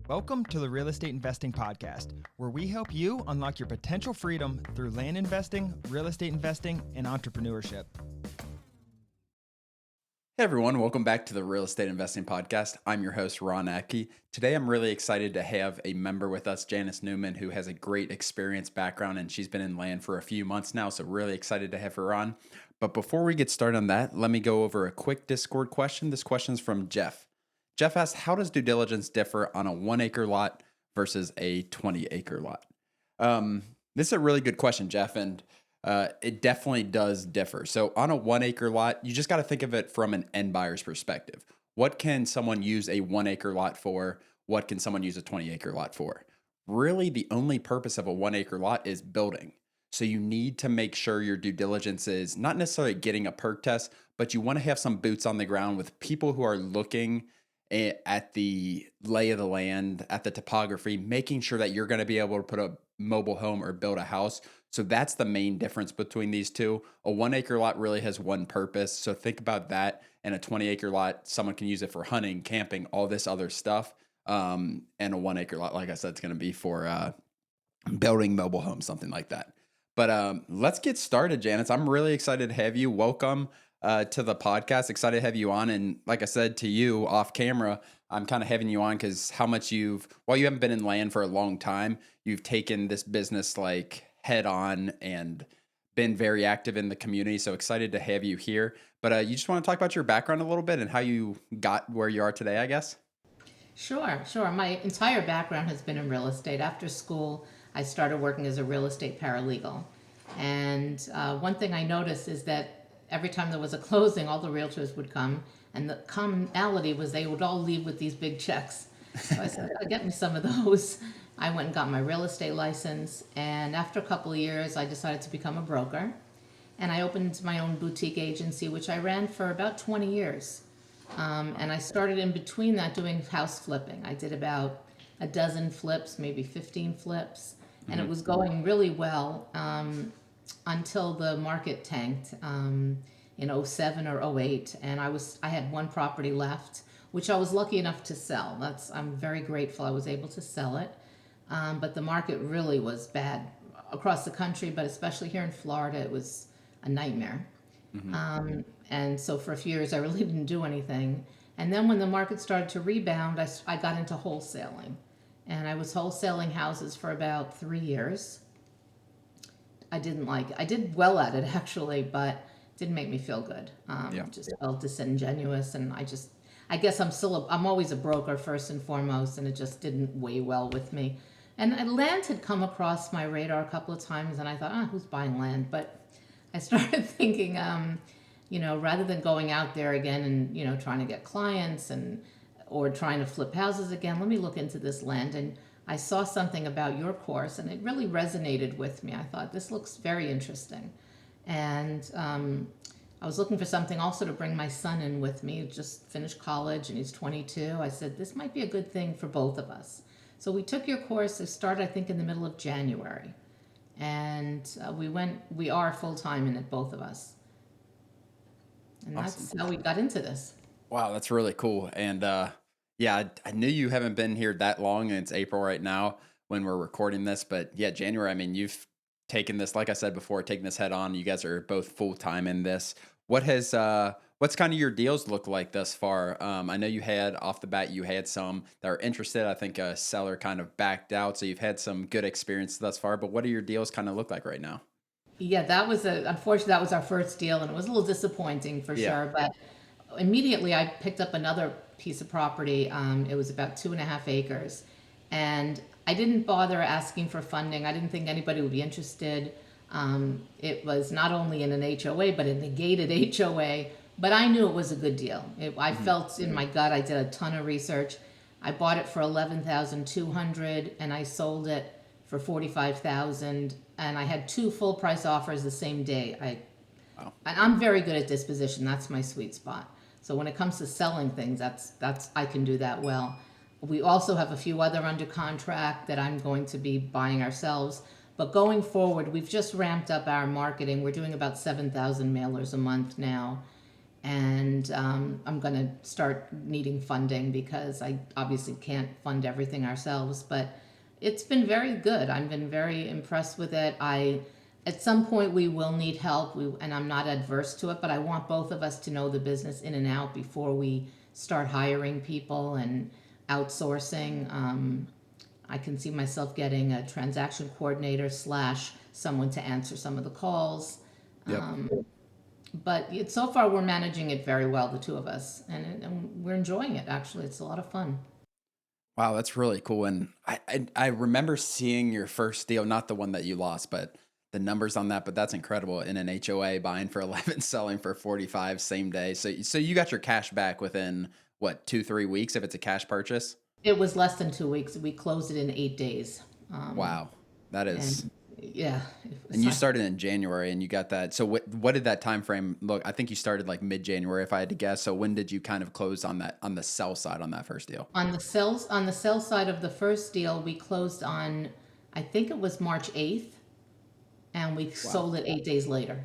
Welcome to the Real Estate Investing Podcast, where we help you unlock your potential freedom through land investing, real estate investing, and entrepreneurship. Hey everyone, welcome back to the Real Estate Investing Podcast. I'm your host, Ron Apke. Today I'm really excited to have a member with us, Janice Newman, who has a great experience background, and she's been in land for a few months now, so really excited to have her on. But before we get started on that, let me go over a quick Discord question. This question's from Jeff. Jeff asked, how does due diligence differ on a 1 acre lot versus a 20 acre lot? This is a really good question, Jeff, and it definitely does differ. So on a 1 acre lot, you just got to think of it from an end buyer's perspective. What can someone use a 1 acre lot for? What can someone use a 20 acre lot for? Really, the only purpose of a 1 acre lot is building. So you need to make sure your due diligence is not necessarily getting a perk test, but you want to have some boots on the ground with people who are looking at the lay of the land, at the topography, making sure that you're going to be able to put a mobile home or build a house. So that's the main difference between these two. A 1 acre lot really has one purpose. So think about that. And a 20 acre lot, someone can use it for hunting, camping, all this other stuff. And a 1 acre lot, like I said, it's going to be for building mobile homes, something like that. But let's get started, Janice. I'm really excited to have you. Welcome to the podcast. Excited to have you on. And like I said to you off camera, I'm kind of having you on because while you haven't been in land for a long time, you've taken this business like head on and been very active in the community. So excited to have you here. But you just want to talk about your background a little bit and how you got where you are today, I guess? Sure. My entire background has been in real estate. After school, I started working as a real estate paralegal. And one thing I noticed is that every time there was a closing, all the realtors would come, and the commonality was they would all leave with these big checks. So I said, get me some of those. I went and got my real estate license, and after a couple of years, I decided to become a broker. And I opened my own boutique agency, which I ran for about 20 years. And I started in between that doing house flipping. I did about a dozen flips, maybe 15 flips, and it was going really well until the market tanked in 07 or 08, and I had one property left, which I was lucky enough to sell. I'm very grateful I was able to sell it, but the market really was bad across the country, but especially here in Florida, it was a nightmare. And so for a few years, I really didn't do anything. And then when the market started to rebound, I got into wholesaling, and I was wholesaling houses for about 3 years. I didn't like it. I did well at it actually, but it didn't make me feel good. Just felt disingenuous, and I guess I'm always a broker first and foremost, and it just didn't weigh well with me. And land had come across my radar a couple of times, and I thought, who's buying land? But I started thinking, rather than going out there again and trying to get clients or trying to flip houses again, let me look into this land. And I saw something about your course, and it really resonated with me. I thought, this looks very interesting. And I was looking for something also to bring my son in with me. He just finished college, and he's 22. I said, this might be a good thing for both of us. So we took your course. It started, I think, in the middle of January. And we are full-time in it, both of us. And Awesome. That's how we got into this. Wow, that's really cool. And I knew you haven't been here that long, and it's April right now when we're recording this. But yeah, January, I mean, you've taken this, like I said before, taking this head on. You guys are both full-time in this. What's kind of your deals look like thus far? I know you had off the bat, you had some that are interested. I think a seller kind of backed out. So you've had some good experience thus far, but what do your deals kind of look like right now? Yeah, unfortunately, that was our first deal, and it was a little disappointing for sure. But immediately I picked up another piece of property. It was about 2.5 acres. And I didn't bother asking for funding. I didn't think anybody would be interested. It was not only in an HOA, but in a gated HOA. But I knew it was a good deal. I felt in my gut. I did a ton of research. I bought it for $11,200, and I sold it for $45,000. And I had 2 full price offers the same day. Wow. And I'm very good at disposition. That's my sweet spot. So when it comes to selling things, that's I can do that well. We also have a few other under contract that I'm going to be buying ourselves. But going forward, we've just ramped up our marketing. We're doing about 7,000 mailers a month now. and I'm going to start needing funding because I obviously can't fund everything ourselves. But it's been very good. I've been very impressed with it. At some point, we will need help, and I'm not adverse to it, but I want both of us to know the business in and out before we start hiring people and outsourcing. I can see myself getting a transaction coordinator slash someone to answer some of the calls. Yep. But so far, we're managing it very well, the two of us, and we're enjoying it. Actually, it's a lot of fun. Wow, that's really cool. And I remember seeing your first deal, not the one that you lost, but the numbers on that. But that's incredible. In an HOA, buying for 11, selling for 45, same day. So you got your cash back within what, 2, 3 weeks if it's a cash purchase? It was less than 2 weeks. We closed it in 8 days. Wow, that is. And yeah, it And was, you started in January, and you got that. So what did that time frame look? I think you started like mid-January, if I had to guess. So when did you kind of close on the sell side on that first deal? on the sell side of the first deal, we closed on, I think it was March 8th, and we sold it 8 days later.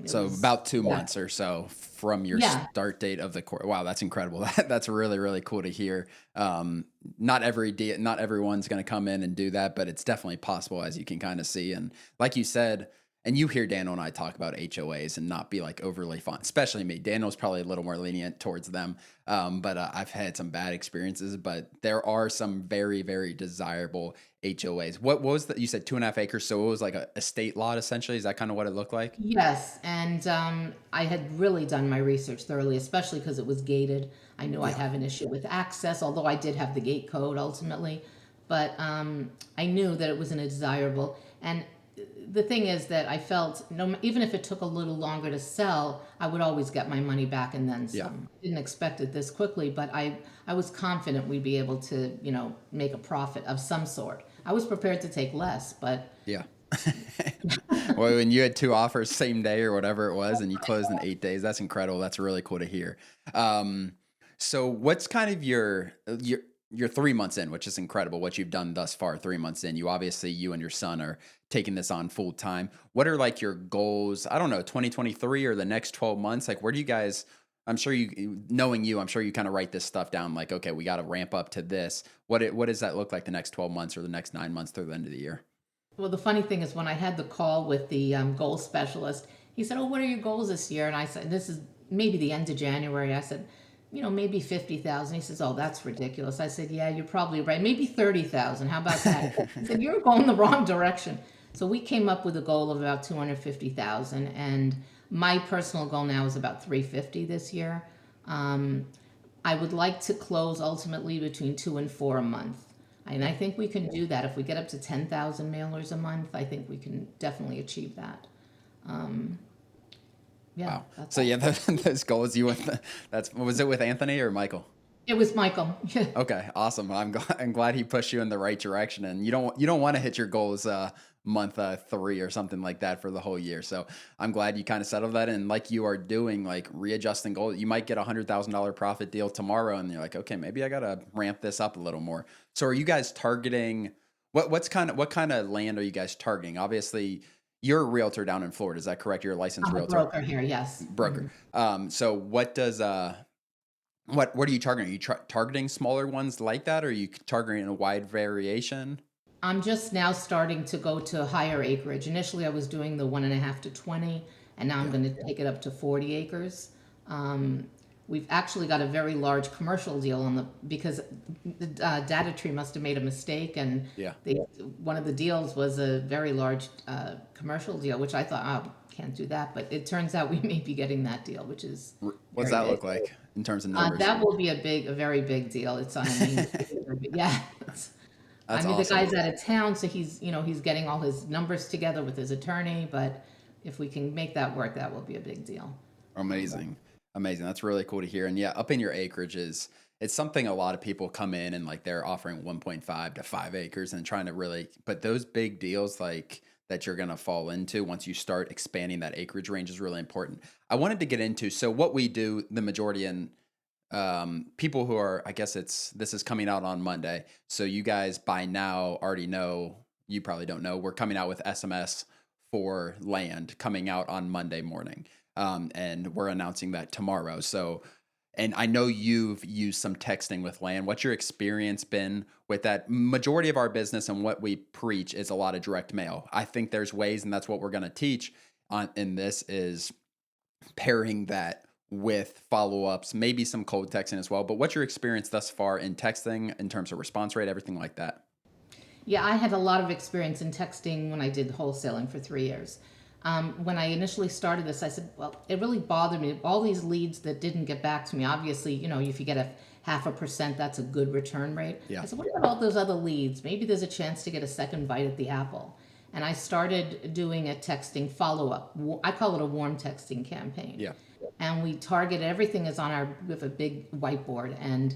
So about 2 months or so from your Yeah. start date of the court. Wow, that's incredible. That's really, really cool to hear. Not everyone's going to come in and do that, but it's definitely possible, as you can kind of see. And like you said, and you hear Daniel and I talk about HOAs and not be like overly fun, especially me. Daniel's probably a little more lenient towards them. But I've had some bad experiences, but there are some very, very desirable HOAs. What was that? You said 2.5 acres. So it was like a estate lot, essentially. Is that kind of what it looked like? Yes, and I had really done my research thoroughly, especially because it was gated. I knew I'd have an issue with access, although I did have the gate code ultimately. But I knew that it was an desirable. And the thing is that I felt, no, even if it took a little longer to sell, I would always get my money back and then some. Didn't expect it this quickly, but I was confident we'd be able to, make a profit of some sort. I was prepared to take less, but Yeah. Well, when you had 2 offers same day or whatever it was, and you closed in 8 days, that's incredible. That's really cool to hear. So what's kind of your 3 months in, which is incredible, what you've done thus far, 3 months in. You and your son are taking this on full time. What are like your goals? I don't know, 2023 or the next 12 months? Like, where do you guys, I'm sure knowing you, I'm sure you kind of write this stuff down like, okay, we got to ramp up to this. What does that look like the next 12 months or the next 9 months through the end of the year? well, the funny thing is when I had the call with the goal specialist, he said, "Oh, what are your goals this year?" And I said, "This is maybe the end of January." I said, maybe 50,000. He says, "Oh, that's ridiculous." I said, "Yeah, you're probably right. Maybe 30,000. How about that?" He said, "You're going the wrong direction." So we came up with a goal of about 250,000, and my personal goal now is about 350 this year. Um, I would like to close ultimately between 2 and 4 a month. And I think we can do that. If we get up to 10,000 mailers a month, I think we can definitely achieve that. Yeah, Wow. that's So yeah, those goals was it with Anthony or Michael? it was Michael. Okay, awesome. I'm glad he pushed you in the right direction, and you don't want to hit your goals month 3 or something like that for the whole year. So I'm glad you kind of settled that, and like you are doing, like readjusting goals. You might get $100,000 profit deal tomorrow, and you're like, okay, maybe I gotta ramp this up a little more. So are you guys targeting what kind of land are you guys targeting? Obviously, you're a realtor down in Florida. Is that correct? You're a licensed I'm a realtor, broker here, yes. broker. So what does what are you targeting? Are you targeting smaller ones like that, or are you targeting a wide variation? I'm just now starting to go to higher acreage. Initially, I was doing the 1.5 to 20, and now I'm going to take it up to 40 acres. We've actually got a very large commercial deal because the data tree must have made a mistake, and Yeah. one of the deals was a very large commercial deal, which I thought, oh, can't do that. But it turns out we may be getting that deal, which is What's very that big. look like in terms of numbers? That will be a very big deal. It's on a main street. Yeah. I That's mean, the awesome. guy's out of town, so he's getting all his numbers together with his attorney. But if we can make that work, that will be a big deal. Amazing. Amazing. That's really cool to hear. And yeah, up in your acreage it's something a lot of people come in and like they're offering 1.5 to 5 acres and trying to really, but those big deals like that you're going to fall into once you start expanding that acreage range is really important. I wanted to get into, so what we do, the majority in people who are, I guess this is coming out on Monday. So you guys by now already know, you probably don't know, we're coming out with SMS for land coming out on Monday morning. and we're announcing that tomorrow. So, and I know you've used some texting with land. What's your experience been with that? Majority of our business and what we preach is a lot of direct mail. I think there's ways, and that's what we're going to teach on in this is pairing that with follow-ups, maybe some cold texting as well. But what's your experience thus far in texting in terms of response rate, everything like that? Yeah, I had a lot of experience in texting when I did wholesaling for 3 years. When I initially started this, I said, well, it really bothered me. All these leads that didn't get back to me, obviously, if you get a 0.5%, that's a good return rate. Yeah. I said, what about all those other leads? Maybe there's a chance to get a second bite at the apple. And I started doing a texting follow-up. I call it a warm texting campaign. Yeah. And we target everything is on with a big whiteboard. And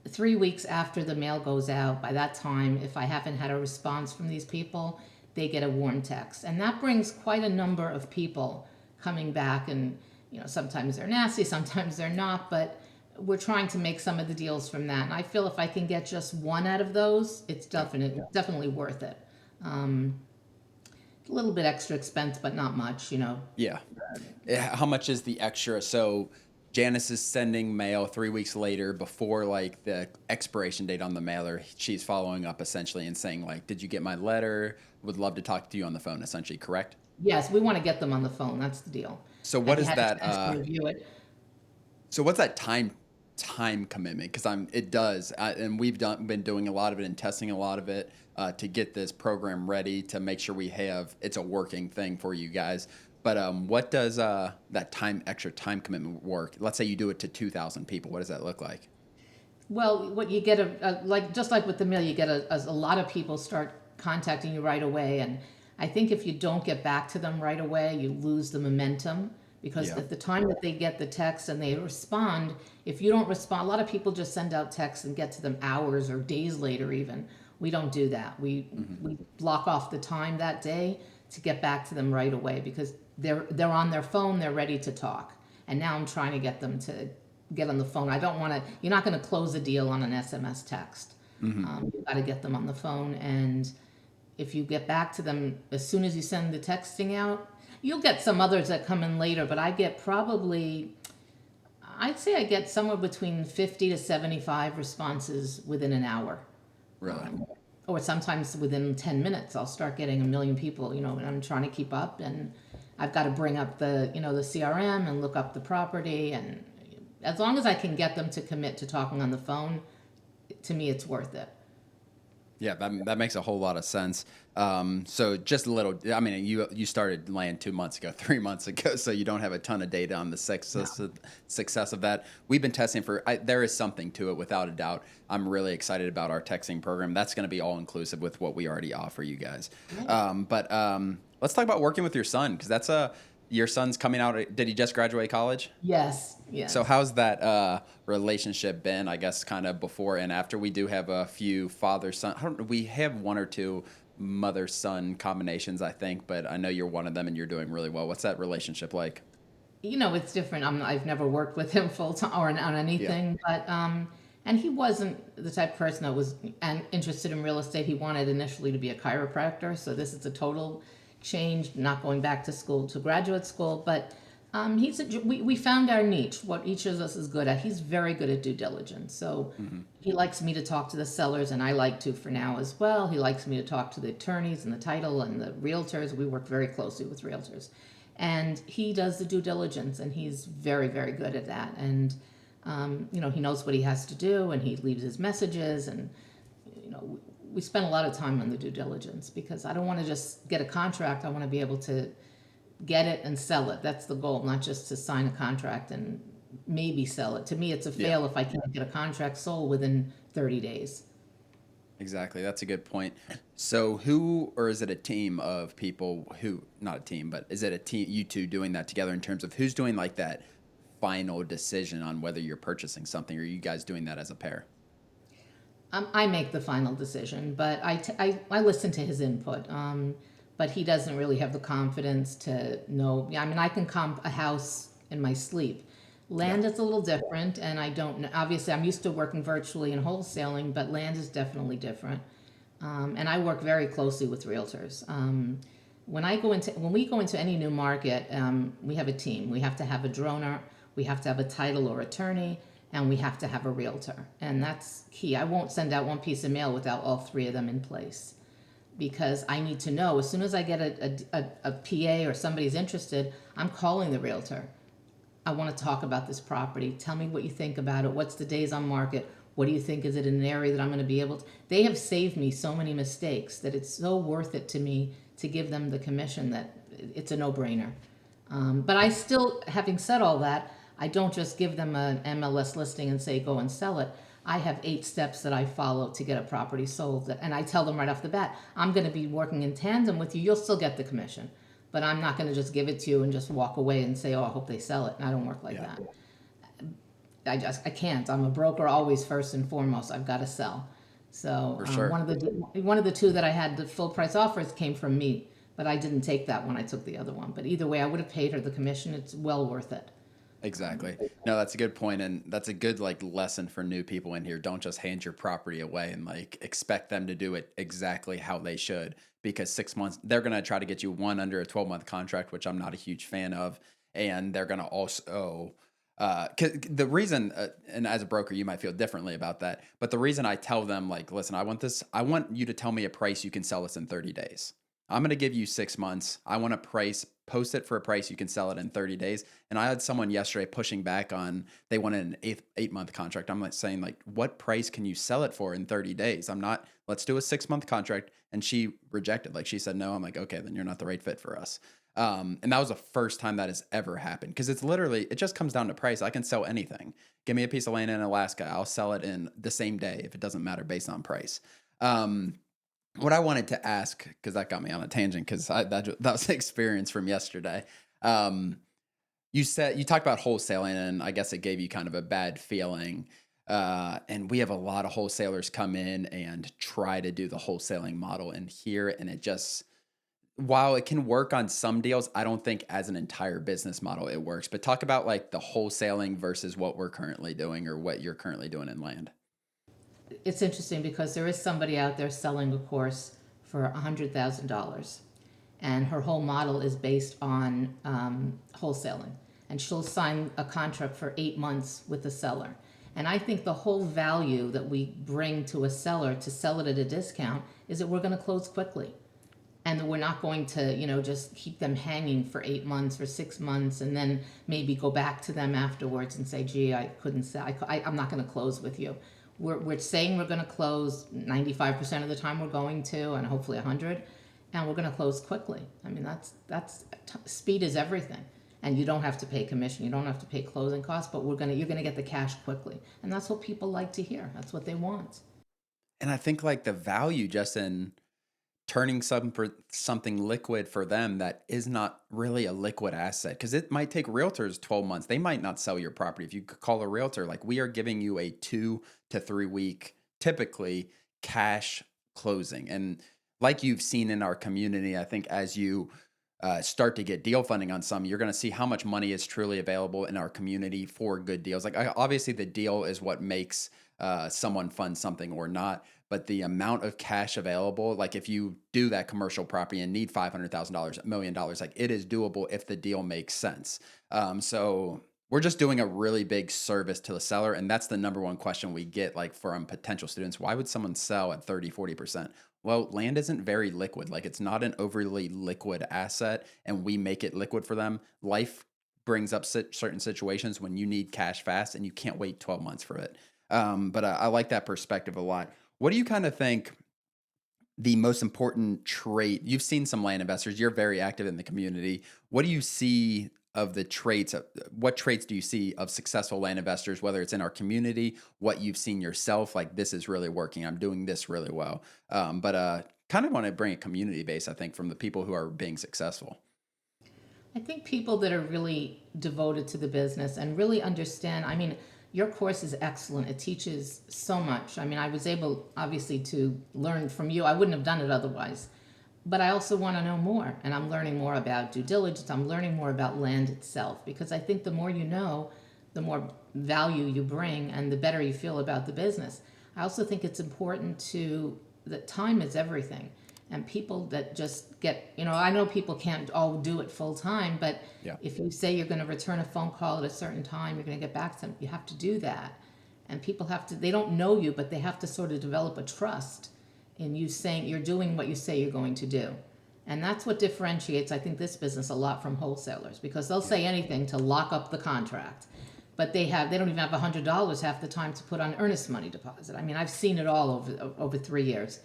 3 weeks after the mail goes out, by that time, if I haven't had a response from these people, they get a warm text. And that brings quite a number of people coming back. And, sometimes they're nasty, sometimes they're not, but we're trying to make some of the deals from that. And I feel if I can get just one out of those, it's definitely worth it. A little bit extra expense, but not much, Yeah. How much is the extra? So Janice is sending mail 3 weeks later before like the expiration date on the mailer. She's following up essentially and saying like, did you get my letter? Would love to talk to you on the phone, essentially, correct? Yes, we want to get them on the phone. That's the deal. So what is Have you had a that? chance to review it? So what's that time commitment? Because it does, and we've been doing a lot of it and testing a lot of it to get this program ready to make sure it's a working thing for you guys. But what does that extra time commitment work? Let's say you do it to 2,000 people. What does that look like? Well, what you get just like with the mail, you get a lot of people start contacting you right away, and I think if you don't get back to them right away, you lose the momentum because Yeah. at the time that they get the text and they respond, if you don't respond, a lot of people just send out texts and get to them hours or days later even. We don't do that. We block off the time that day to get back to them right away because they're on their phone, they're ready to talk. And now I'm trying to get them to get on the phone. I don't want to, you're not going to close a deal on an SMS text. You've got to get them on the phone. And if you get back to them as soon as you send the texting out, you'll get some others that come in later, but I'd say I get somewhere between 50 to 75 responses within an hour. Really? Or sometimes within 10 minutes, I'll start getting 1 million people, and I'm trying to keep up, and I've got to bring up the CRM and look up the property. And as long as I can get them to commit to talking on the phone, to me, it's worth it. Yeah, that makes a whole lot of sense. So just a little, I mean, you started land 2 months ago, 3 months ago, so you don't have a ton of data on the success of that. We've been testing there is something to it without a doubt. I'm really excited about our texting program. That's going to be all inclusive with what we already offer you guys. But let's talk about working with your son, because your son's coming out. Did he just graduate college? Yes. So how's that relationship been, I guess, kind of before and after? We do have a few father-son. We have one or two mother-son combinations, I think, but I know you're one of them and you're doing really well. What's that relationship like? It's different. I've never worked with him full time or on anything, but and he wasn't the type of person that was interested in real estate. He wanted initially to be a chiropractor, so this is a total change, not going back to school to graduate school, but we found our niche, what each of us is good at. He's very good at due diligence, so he likes me to talk to the sellers, and I like to for now as well. He likes me to talk to the attorneys and the title and the realtors. We work very closely with realtors, and he does the due diligence, and he's very, very good at that. And he knows what he has to do, and he leaves his messages, and we spend a lot of time on the due diligence because I don't want to just get a contract. I want to be able to get it and sell it. That's the goal, not just to sign a contract and maybe sell it. To me, it's a fail if I can't get a contract sold within 30 days. Exactly. That's a good point. So or is it a team of people not a team, but is it a team, you two doing that together in terms of who's doing like that final decision on whether you're purchasing something, or are you guys doing that as a pair? I make the final decision, but I listen to his input. But he doesn't really have the confidence to know. I mean, I can comp a house in my sleep. Land is a little different, and I don't know. Obviously, I'm used to working virtually and wholesaling, but land is definitely different. And I work very closely with realtors. When we go into any new market, we have a team. We have to have a droner, we have to have a title or attorney, and we have to have a realtor. And that's key. I won't send out one piece of mail without all three of them in place, because I need to know as soon as I get a PA or somebody's interested, I'm calling the realtor. I want to talk about this property. Tell me what you think about it. What's the days on market? What do you think? Is it in an area that I'm going to be able to? They have saved me so many mistakes that it's so worth it to me to give them the commission that it's a no-brainer. But I still, having said all that, I don't just give them an MLS listing and say, go and sell it. I have 8 steps that I follow to get a property sold. And I tell them right off the bat, I'm going to be working in tandem with you. You'll still get the commission, but I'm not going to just give it to you and just walk away and say, oh, I hope they sell it. And I don't work like that. I can't. I'm a broker always first and foremost. I've got to sell. So sure. One of the two that I had the full price offers came from me, but I didn't take that one. I took the other one. But either way, I would have paid her the commission. It's well worth it. Exactly. No, that's a good point, and that's a good like lesson for new people in here. Don't just hand your property away and like expect them to do it exactly how they should, because 6 months they're going to try to get you one under a 12-month contract, which I'm not a huge fan of, and they're going to also 'cause the reason, and as a broker, you might feel differently about that, but the reason I tell them like, listen, I want you to tell me a price you can sell this in 30 days. I'm going to give you 6 months. I want a price, post it for a price you can sell it in 30 days. And I had someone yesterday pushing back on, they wanted an 8-month contract. I'm like saying like, what price can you sell it for in 30 days? Let's do a 6-month contract. And she rejected, like she said, no. I'm like, okay, then you're not the right fit for us. And that was the first time that has ever happened. Cause it just comes down to price. I can sell anything. Give me a piece of land in Alaska. I'll sell it in the same day if it doesn't matter based on price. What I wanted to ask, because that got me on a tangent, because that was the experience from yesterday. You talked about wholesaling, and I guess it gave you kind of a bad feeling. And we have a lot of wholesalers come in and try to do the wholesaling model in here, and while it can work on some deals, I don't think as an entire business model it works. But talk about like the wholesaling versus what we're currently doing, or what you're currently doing in land. It's interesting because there is somebody out there selling a course for $100,000, and her whole model is based on wholesaling, and she'll sign a contract for 8 months with the seller. And I think the whole value that we bring to a seller to sell it at a discount is that we're going to close quickly, and that we're not going to just keep them hanging for 8 months or 6 months and then maybe go back to them afterwards and say, gee, I couldn't sell, I'm not going to close with you. We're saying we're going to close 95% of the time, we're going to, and hopefully 100, and we're going to close quickly. I mean, speed is everything, and you don't have to pay commission, you don't have to pay closing costs, but you're going to get the cash quickly, and that's what people like to hear. That's what they want. And I think like the value just in turning something liquid for them that is not really a liquid asset, because it might take realtors 12 months. They might not sell your property. If you call a realtor, like we are giving you a 2 to 3 week, typically cash closing. And like you've seen in our community, I think as you start to get deal funding on some, you're going to see how much money is truly available in our community for good deals. Like obviously the deal is what makes someone fund something or not, but the amount of cash available, like if you do that commercial property and need $500,000, $1 million, like it is doable if the deal makes sense. So we're just doing a really big service to the seller. And that's the number one question we get, like from potential students. Why would someone sell at 30, 40%? Well, land isn't very liquid. Like it's not an overly liquid asset, and we make it liquid for them. Life brings up certain situations when you need cash fast and you can't wait 12 months for it. But I like that perspective a lot. What do you kind of think the most important trait? You've seen some land investors, you're very active in the community. What do you see of the traits? What traits do you see of successful land investors, whether it's in our community, what you've seen yourself, like this is really working, I'm doing this really well. But kind of want to bring a community base, I think, from the people who are being successful. I think people that are really devoted to the business and really understand, I mean, your course is excellent. It teaches so much. I mean, I was able, obviously, to learn from you. I wouldn't have done it otherwise. But I also want to know more, and I'm learning more about due diligence. I'm learning more about land itself, because I think the more you know, the more value you bring and the better you feel about the business. I also think it's important that time is everything. And people that just get, I know people can't all do it full time, but Yeah. if you say you're going to return a phone call at a certain time, you're going to get back to them, you have to do that. And people have to, they don't know you, but they have to sort of develop a trust in you saying you're doing what you say you're going to do. And that's what differentiates, I think, this business a lot from wholesalers, because they'll say anything to lock up the contract. But they don't even have $100 half the time to put on earnest money deposit. I mean, I've seen it all over 3 years.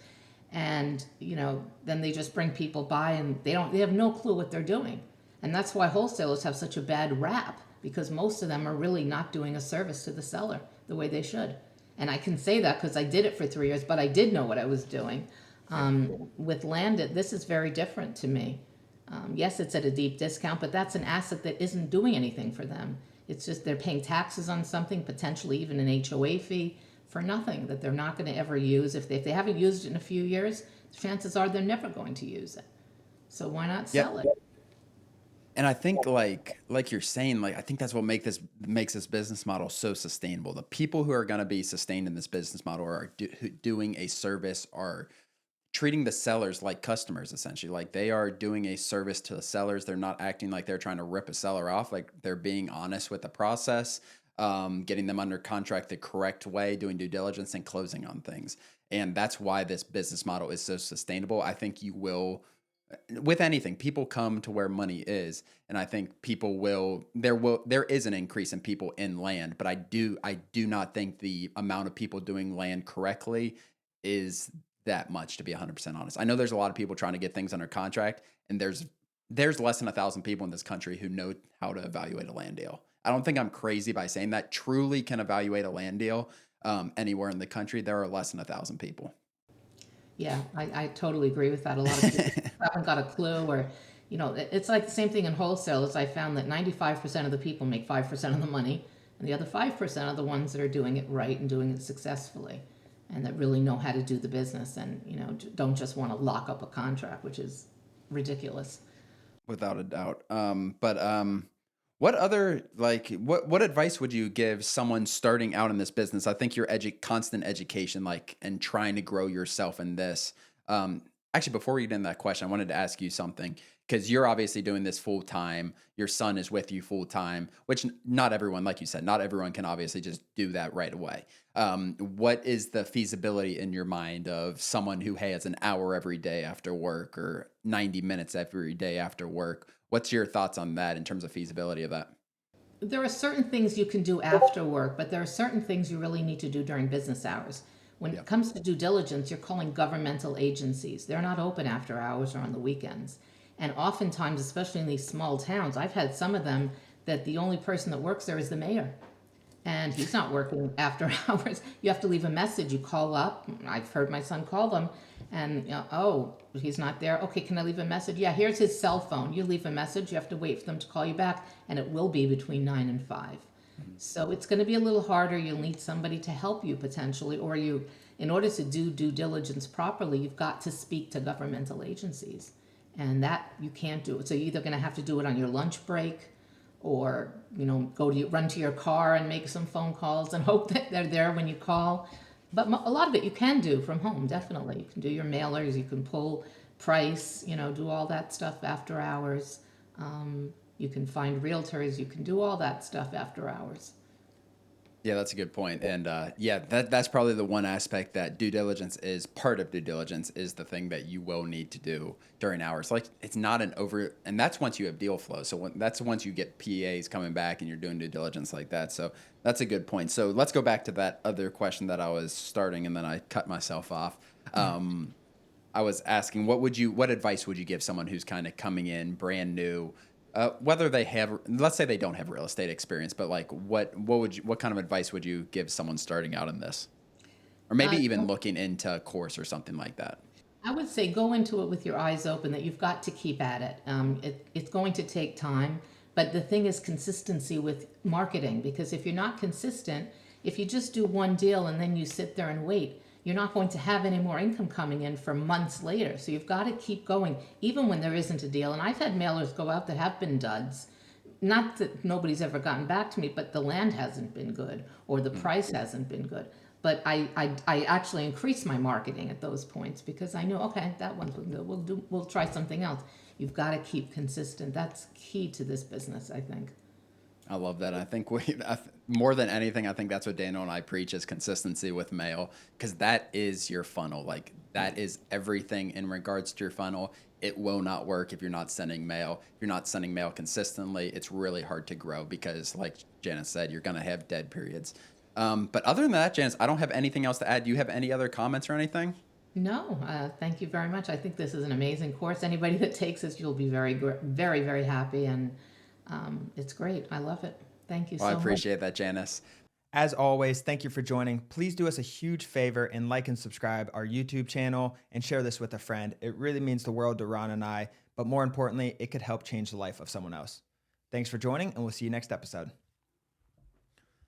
And, then they just bring people by and they have no clue what they're doing. And that's why wholesalers have such a bad rap, because most of them are really not doing a service to the seller the way they should. And I can say that because I did it for 3 years, but I did know what I was doing. With Landed, this is very different to me. Yes, it's at a deep discount, but that's an asset that isn't doing anything for them. It's just they're paying taxes on something, potentially even an HOA fee for nothing that they're not going to ever use. If they haven't used it in a few years, chances are they're never going to use it. So why not sell it? And I think like you're saying, like I think that's what makes this business model so sustainable. The people who are going to be sustained in this business model are doing a service, are treating the sellers like customers, essentially. Like they are doing a service to the sellers. They're not acting like they're trying to rip a seller off. Like they're being honest with the process, getting them under contract the correct way, doing due diligence and closing on things. And that's why this business model is so sustainable. I think you will, with anything, people come to where money is. And I think there is an increase in people in land, but I do not think the amount of people doing land correctly is that much, to be 100% honest. I know there's a lot of people trying to get things under contract, and there's less than 1,000 people in this country who know how to evaluate a land deal. I don't think I'm crazy by saying that. Truly can evaluate a land deal anywhere in the country. There are less than 1,000 people. Yeah, I totally agree with that. A lot of people haven't got a clue, or, it's like the same thing in wholesalers. I found that 95% of the people make 5% of the money, and the other 5% are the ones that are doing it right and doing it successfully, and that really know how to do the business and, don't just want to lock up a contract, which is ridiculous. Without a doubt. What other, what advice would you give someone starting out in this business? I think your constant education, and trying to grow yourself in this. Actually, before we get into that question, I wanted to ask you something, because you're obviously doing this full time. Your son is with you full time, which not everyone, like you said, not everyone can obviously just do that right away. What is the feasibility in your mind of someone who has an hour every day after work or 90 minutes every day after work? What's your thoughts on that in terms of feasibility of that? There are certain things you can do after work, but there are certain things you really need to do during business hours. When it comes to due diligence, you're calling governmental agencies. They're not open after hours or on the weekends. And oftentimes, especially in these small towns, I've had some of them that the only person that works there is the mayor. And he's not working after hours. You have to leave a message. You call up. I've heard my son call them, and oh, he's not there. Okay, can I leave a message? Yeah, here's his cell phone. You leave a message. You have to wait for them to call you back, and it will be between 9 and 5. So it's going to be a little harder. You'll need somebody to help you potentially, or in order to do due diligence properly, you've got to speak to governmental agencies, and that you can't do it. So you're either going to have to do it on your lunch break, or run to your car and make some phone calls and hope that they're there when you call. But a lot of it you can do from home. Definitely, you can do your mailers, you can pull price, do all that stuff after hours. You can find realtors, you can do all that stuff after hours. Yeah, that's a good point. And that's probably the one aspect that part of due diligence is the thing that you will need to do during hours. Like it's not and that's once you have deal flow. So that's once you get PAs coming back and you're doing due diligence like that. So that's a good point. So let's go back to that other question that I was starting and then I cut myself off. I was asking, what advice would you give someone who's kind of coming in brand new? Whether they have, let's say they don't have real estate experience, but what kind of advice would you give someone starting out in this, or maybe even looking into a course or something like that? I would say go into it with your eyes open, that you've got to keep at it. It's going to take time, but the thing is consistency with marketing, because if you're not consistent, if you just do one deal and then you sit there and wait, you're not going to have any more income coming in for months later. So you've got to keep going, even when there isn't a deal. And I've had mailers go out that have been duds. Not that nobody's ever gotten back to me, but the land hasn't been good or the price hasn't been good. But I actually increased my marketing at those points because I knew, okay, that one's good. We'll try something else. You've got to keep consistent. That's key to this business, I think. I love that. I think more than anything, I think that's what Daniel and I preach is consistency with mail, because that is your funnel. Like that is everything in regards to your funnel. It will not work if you're not sending mail. If you're not sending mail consistently, it's really hard to grow because, like Janice said, you're going to have dead periods. But other than that, Janice, I don't have anything else to add. Do you have any other comments or anything? No, thank you very much. I think this is an amazing course. Anybody that takes this, you'll be very, very, very happy, and it's great. I love it. Thank you so much. I appreciate that, Janice. As always, thank you for joining. Please do us a huge favor and like and subscribe our YouTube channel and share this with a friend. It really means the world to Ron and I, but more importantly, it could help change the life of someone else. Thanks for joining, and we'll see you next episode.